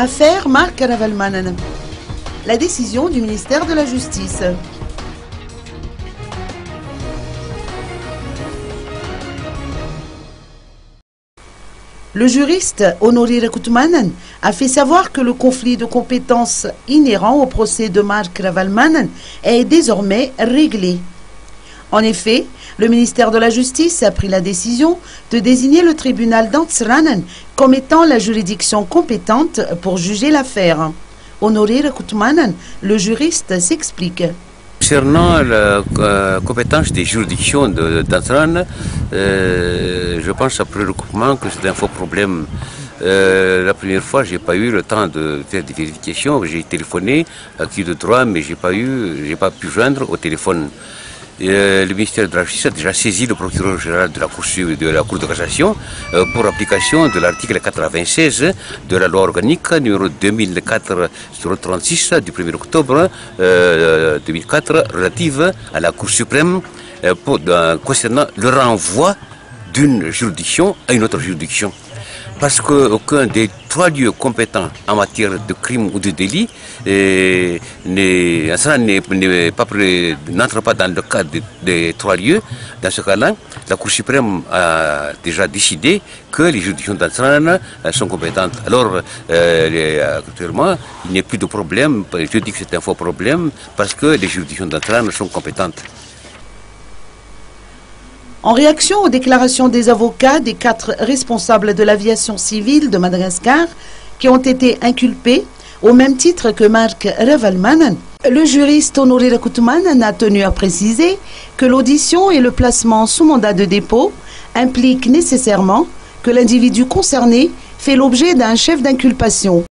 Affaire Mark Ravalmanen. La décision du ministère de la Justice. Le juriste Honoré Rakutmanen a fait savoir que le conflit de compétences inhérent au procès de Mark Ravalmanen est désormais réglé. En effet, le ministère de la Justice a pris la décision de désigner le tribunal d'Antsranen comme étant la juridiction compétente pour juger l'affaire. Honoré Rakutmanen, le juriste, s'explique. Concernant la compétence des juridictions d'Antsranen, je pense après le recoupement que c'est un faux problème. La première fois, je n'ai pas eu le temps de faire des vérifications. J'ai téléphoné à qui de droit, mais je n'ai pas pu joindre au téléphone. Le ministère de la Justice a déjà saisi le procureur général de la Cour de cassation pour application de l'article 96 de la loi organique numéro 2004-36 du 1er octobre 2004 relative à la Cour suprême concernant le renvoi d'une juridiction à une autre juridiction. Parce qu'aucun des trois lieux compétents en matière de crime ou de délit n'entre pas dans le cadre des trois lieux. Dans ce cas-là, la Cour suprême a déjà décidé que les juridictions d'Antsranen sont compétentes. Alors, actuellement, il n'y a plus de problème. Je dis que c'est un faux problème parce que les juridictions d'Antsranen sont compétentes. En réaction aux déclarations des avocats des 4 responsables de l'aviation civile de Madagascar qui ont été inculpés au même titre que Mark Ravalmanen, le juriste Honoré Rakutmanen a tenu à préciser que l'audition et le placement sous mandat de dépôt impliquent nécessairement que l'individu concerné fait l'objet d'un chef d'inculpation.